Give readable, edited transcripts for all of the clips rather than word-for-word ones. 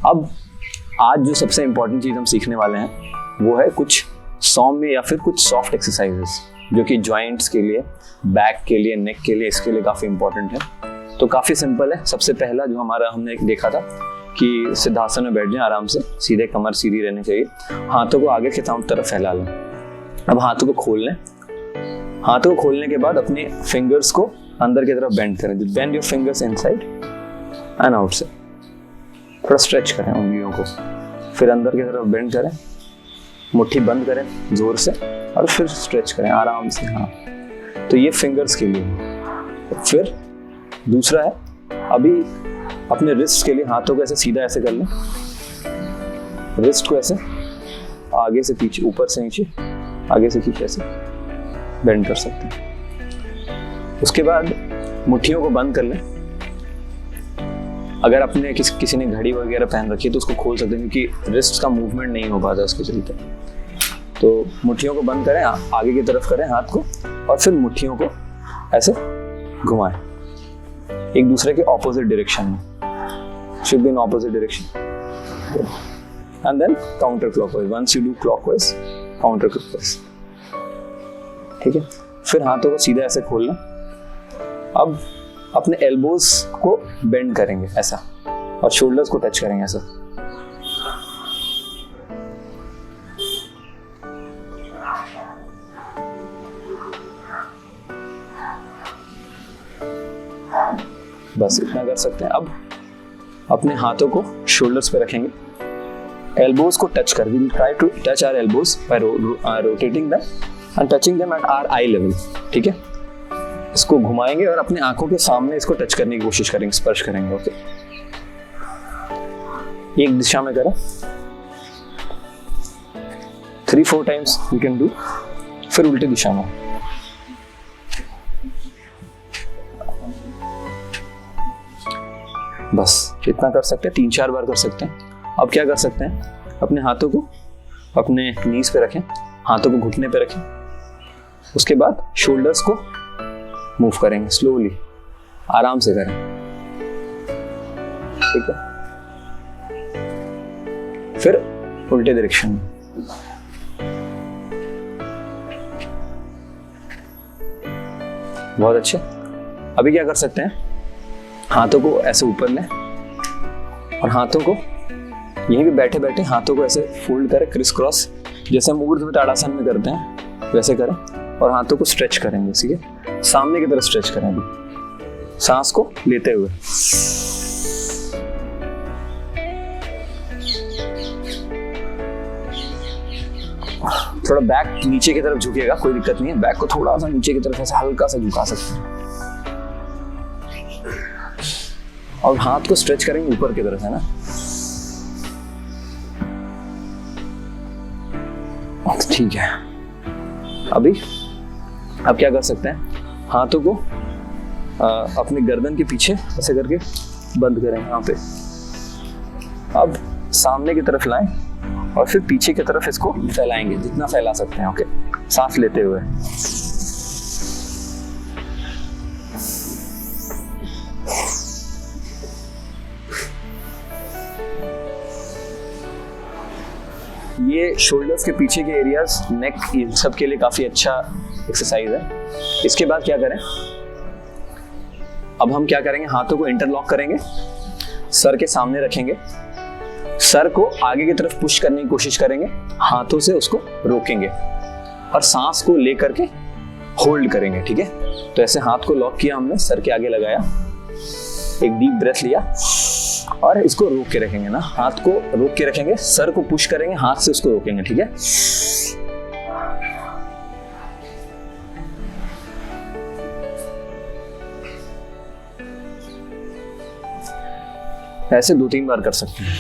अब आज जो सबसे इम्पोर्टेंट चीज़ हम सीखने वाले हैं वो है कुछ सौम्य या फिर कुछ सॉफ्ट एक्सरसाइजेस जो कि जॉइंट्स के लिए, बैक के लिए, नेक के लिए, इसके लिए काफ़ी इंपॉर्टेंट है। तो काफ़ी सिंपल है। सबसे पहला जो हमारा हमने देखा था कि सिद्धासन में बैठ जाएं आराम से, सीधे कमर सीधी रहनी चाहिए, हाथों को आगे की तरफ फैला लें। अब हाथों को खोल लें। हाथों को खोलने के बाद अपने फिंगर्स को अंदर की तरफ बेंड करें। Bend your fingers inside and outside. थोड़ा स्ट्रेच करें उंगलियों को, फिर अंदर की तरफ बेंड करें, मुट्ठी बंद करें जोर से और फिर स्ट्रेच करें आराम से। हाँ, तो ये फिंगर्स के लिए। फिर दूसरा है, अभी अपने रिस्ट के लिए हाथों को ऐसे सीधा ऐसे कर लें, रिस्ट को ऐसे आगे से पीछे, ऊपर से नीचे, आगे से पीछे ऐसे बेंड कर सकते हैं। उसके बाद मुट्ठियों को बंद कर लें। अगर आपने किसी ने घड़ी वगैरह पहन रखी है तो उसको खोल सकते हैं, क्योंकि रिस्ट का मूवमेंट नहीं हो पाता उसके चलते। तो मुट्ठियों को बंद करें, आगे की तरफ करें हाथ को, और फिर मुट्ठियों को ऐसे घुमाएं एक दूसरे के ऑपोजिट डायरेक्शन में। Should be in opposite direction and then counter clockwise. Once you do clockwise, counter clockwise. ठीक है, फिर हाथों को सीधा ऐसे खोलना। अब अपने एल्बोज को बेंड करेंगे ऐसा, और शोल्डर्स को टच करेंगे ऐसा। बस इतना कर सकते हैं। अब अपने हाथों को शोल्डर्स पे रखेंगे, एल्बोज को टच कर, we will try to touch our elbows by rotating them and touching them at our eye level. ठीक है, इसको घुमाएंगे और अपने आंखों के सामने इसको टच करने की कोशिश करेंगे, स्पर्श करेंगे। ओके, एक दिशा में करें, 3-4 टाइम्स यू कैन डू। फिर उल्टी दिशा में। बस इतना कर सकते हैं, 3-4 बार कर सकते हैं। अब क्या कर सकते हैं, अपने हाथों को अपने नीज पे रखें, हाथों को घुटने पे रखें। उसके बाद शोल्डर्स को मूव करेंगे स्लोली, आराम से करें। ठीक है, फिर उल्टे डायरेक्शन में। बहुत अच्छे। अभी क्या कर सकते हैं, हाथों को ऐसे ऊपर लें और हाथों को यहीं पे बैठे बैठे हाथों को ऐसे फोल्ड करें क्रिस क्रॉस, जैसे हम ऊर्ध्व ताड़ासन में करते हैं वैसे करें, और हाथों को स्ट्रेच करेंगे। ठीक है, सामने की तरफ स्ट्रेच करें। अभी सांस को लेते हुए थोड़ा बैक नीचे की तरफ झुकेगा, कोई दिक्कत नहीं है। बैक को थोड़ा सा नीचे की तरफ ऐसे हल्का सा झुका सकते हैं, और हाथ को स्ट्रेच करेंगे ऊपर की तरफ, है ना। ठीक है, अब क्या कर सकते हैं, हाथों को अपने गर्दन के पीछे ऐसे करके बंद करें यहाँ पे। अब सामने की तरफ लाएं और फिर पीछे की तरफ इसको फैलाएंगे, जितना फैला सकते हैं। ओके, सांस लेते हुए। ये शोल्डर्स के पीछे के एरियाज, नेक, इन सब के लिए काफी अच्छा एक्सरसाइज है। इसके बाद क्या करें, अब हम क्या करेंगे, हाथों को इंटरलॉक करेंगे, सर के सामने रखेंगे, सर को आगे की तरफ पुश करने की कोशिश करेंगे, हाथों से उसको रोकेंगे और सांस को लेकर के होल्ड करेंगे। ठीक है, तो ऐसे हाथ को लॉक किया हमने, सर के आगे लगाया, एक डीप ब्रेथ लिया और इसको रोक के रखेंगे ना, हाथ को रोक के रखेंगे, सर को पुश करेंगे, हाथ से उसको रोकेंगे। ठीक है, ऐसे 2-3 बार कर सकते हैं।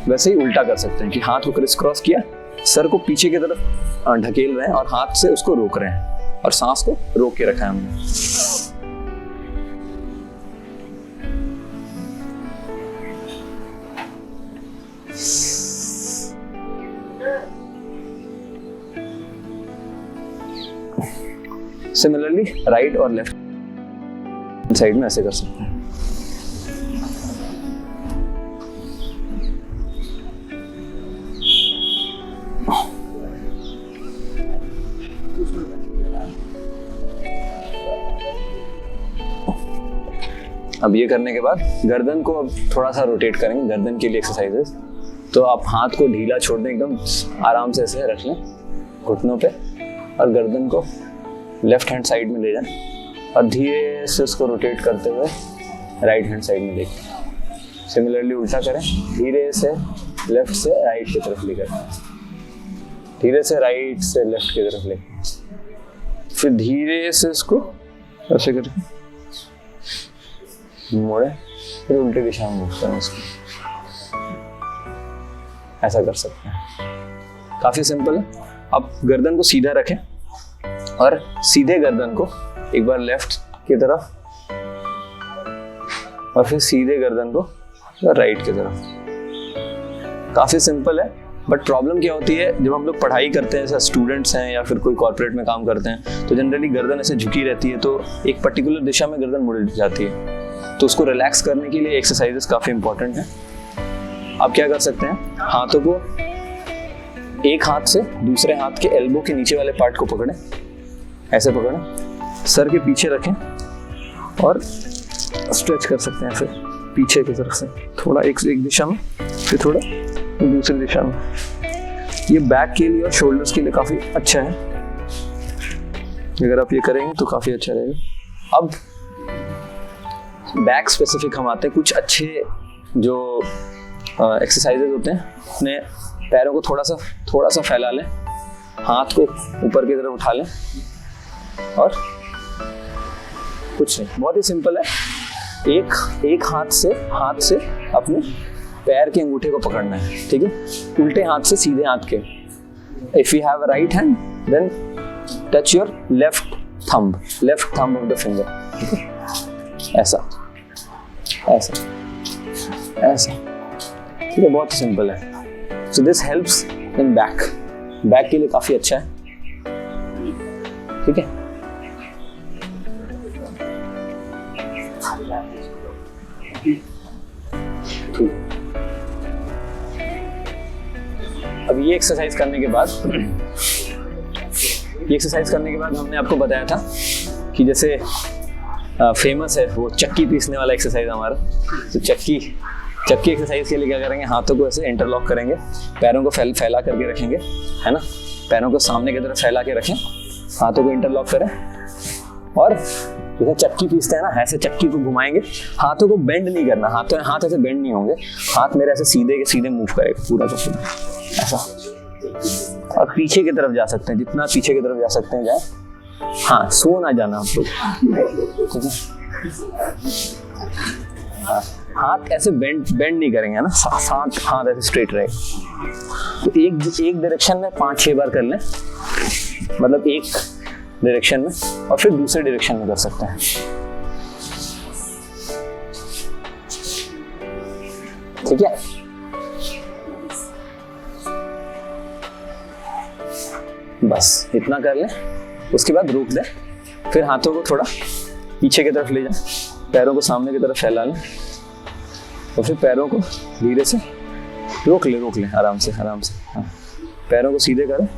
वैसे ही उल्टा कर सकते हैं कि हाथ को क्रिस क्रॉस किया, सर को पीछे की तरफ ढकेल रहे हैं और हाथ से उसको रोक रहे हैं, और सांस को रोक के रखा है हमने। सिमिलरली राइट और लेफ्ट साइड में ऐसे कर सकते हैं। अब ये करने के बाद गर्दन को अब थोड़ा सा रोटेट करेंगे, गर्दन के लिए एक्सरसाइजेस। तो आप हाथ को ढीला छोड़ दें, एकदम आराम से ऐसे रख लें घुटनों पे, और गर्दन को लेफ्ट हैंड साइड में ले जाएं और धीरे से उसको रोटेट करते हुए राइट हैंड साइड में लेके सिमिलरली उल्टा करें, धीरे से लेफ्ट से राइट की तरफ लेकर, धीरे से राइट से लेफ्ट की तरफ लेकर, फिर धीरे से इसको ऐसे करके मोड़े, फिर उल्टी दिशा में मूव करें इसको। ऐसा कर सकते हैं, काफी सिंपल है। अब गर्दन को सीधा रखें और सीधे गर्दन को एक बार लेफ्ट की तरफ और फिर सीधे गर्दन को राइट की तरफ। काफी सिंपल है, बट प्रॉब्लम क्या होती है जब हम लोग पढ़ाई करते हैं, जैसे स्टूडेंट्स हैं या फिर कोई कॉर्पोरेट में काम करते हैं, तो जनरली गर्दन ऐसे झुकी रहती है, तो एक पर्टिकुलर दिशा में गर्दन मुड़ जाती है। तो उसको रिलैक्स करने के लिए एक्सरसाइजेस काफी इंपॉर्टेंट है। आप क्या कर सकते हैं, हाथों को एक हाथ से दूसरे हाथ के एल्बो के नीचे वाले पार्ट को पकड़ें, ऐसे पकड़ें, सर के पीछे रखें और स्ट्रेच कर सकते हैं ऐसे पीछे की तरफ से, थोड़ा एक दिशा में फिर थोड़ा दूसरी दिशा में। ये बैक के लिए और शोल्डर्स के लिए काफी अच्छा है, अगर आप ये करेंगे तो काफी अच्छा रहेगा। अब बैक स्पेसिफिक हम आते हैं, कुछ अच्छे जो एक्सरसाइजेज होते हैं। अपने पैरों को थोड़ा सा फैला लें, हाथ को ऊपर की तरफ उठा लें और कुछ नहीं, बहुत ही सिंपल है। एक हाथ से अपने पैर के अंगूठे को पकड़ना है, ठीक है, उल्टे हाथ से सीधे हाथ के। If you have a right hand then touch your left thumb of the finger, ठीक है, ऐसा ऐसा ऐसा, ठीक है, बहुत सिंपल है। So this helps in back के लिए काफी अच्छा है, ठीक है। अब ये एक्सरसाइज करने के बाद हमने आपको बताया था कि जैसे फेमस है वो चक्की पीसने वाला एक्सरसाइज हमारा। तो चक्की एक्सरसाइज के लिए क्या करेंगे, हाथों को ऐसे इंटरलॉक करेंगे, पैरों को फैला करके रखेंगे, है ना, पैरों को सामने की तरफ फैला के रखें, हाथों को इंटरलॉक करें और जैसे चक्की पीसते हैं ना, ऐसे चक्की को घुमाएंगे। हाथों को बेंड नहीं करना, हाथ ऐसे बेंड नहीं होंगे, हाथ मेरे ऐसे सीधे के सीधे मूव करेगा पूरा का पूरा ऐसा। और पीछे की तरफ जा सकते हैं, जितना पीछे की तरफ जा सकते हैं जाए, हाँ, सो ना जाना आप लोग, ठीक है। हाथ ऐसे बेंड नहीं करेंगे ना, हाथ ऐसे स्ट्रेट रहेगा। तो एक डायरेक्शन में 5-6 बार कर लें, मतलब एक डायरेक्शन में, और फिर दूसरे डायरेक्शन में कर सकते हैं, ठीक है। बस इतना कर लें, उसके बाद रोक दें, फिर हाथों को थोड़ा पीछे की तरफ ले जाएं, पैरों को सामने की तरफ फैला लें और फिर पैरों को धीरे से रोक लें आराम से हाँ। पैरों को सीधे करें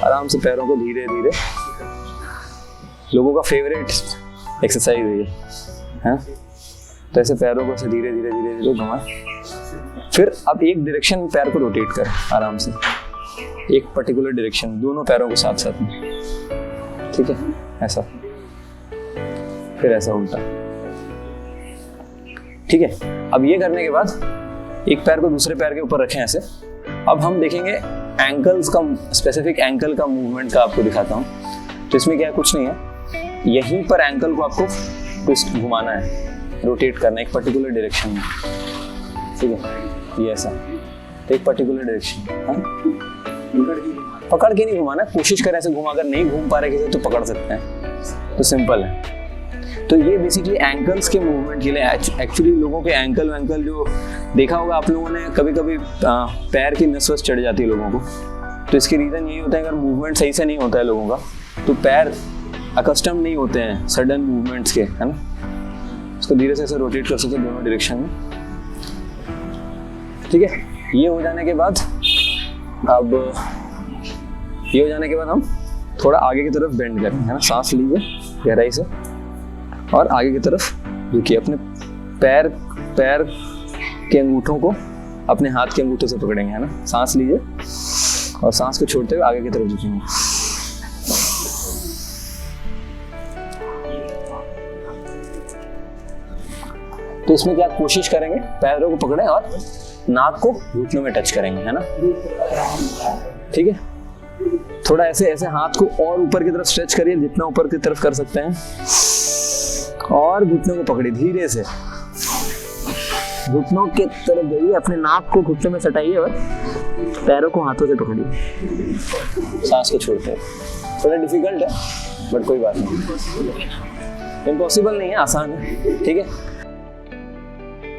आराम से, पैरों को धीरे धीरे, लोगों का फेवरेट एक्सरसाइज है ये, हाँ। तो ऐसे पैरों को ऐसे धीरे धीरे घुमाएं। फिर अब एक डायरेक्शन में पैर को रोटेट करें आराम से, एक पर्टिकुलर डायरेक्शन, दोनों पैरों को साथ में, ठीक है, ऐसा, फिर ऐसा उल्टा, ठीक है। अब ये करने के बाद एक पैर को दूसरे पैर के ऊपर रखें ऐसे। अब हम देखेंगे एंकल्स का, स्पेसिफिक एंकल का मूवमेंट का आपको दिखाता हूँ। तो इसमें क्या है, कुछ नहीं है, यहीं पर एंकल को आपको ट्विस्ट घुमाना है, रोटेट करना है एक पर्टिकुलर डायरेक्शन में, ठीक है, ये ऐसा, तो एक पर्टिकुलर डायरेक्शन, हाँ, पकड़ के नहीं घुमाना, कोशिश करें ऐसे घुमा, अगर नहीं घूम पा रहे किसी तो पकड़ सकते हैं, तो सिंपल है। तो ये बेसिकली एंकल्स के मूवमेंट के लिए, एक्चुअली लोगों के एंकल जो देखा होगा आप लोगों ने, कभी कभी पैर की नस वस चढ़ जाती है लोगों को। तो इसके रीज़न यही होता है, अगर मूवमेंट सही से नहीं होता है लोगों का, तो पैर अकस्टम नहीं होते हैं सडन मूवमेंट्स के, है ना। इसको धीरे से ऐसे रोटेट कर सकते हैं दोनों डायरेक्शन में, ठीक है। ये हो जाने के बाद हम थोड़ा आगे की तरफ बेंड करेंगे, है ना। सांस लीजिए गहराई से और आगे की तरफ झुकिए। अपने पैर के अंगूठों को अपने हाथ के अंगूठे से पकड़ेंगे, है ना। सांस लीजिए और सांस को छोड़ते हुए आगे की तरफ झुकेंगे। तो इसमें क्या कोशिश करेंगे, पैरों को पकड़ें और नाक को घुटनों में टच करेंगे, है ना, ठीक है। थोड़ा ऐसे ऐसे हाथ को और ऊपर की तरफ स्ट्रेच करिए, जितना ऊपर की तरफ कर सकते हैं, और घुटनों को पकड़िए धीरे से, घुटनों के तरफ जाइए, अपने नाक को घुटनों में सटाइए और पैरों को हाथों से पकड़िए, सांस को छोड़ते हैं। थोड़ा डिफिकल्ट है बट कोई बात नहीं, इम्पॉसिबल नहीं है, आसान है, ठीक है।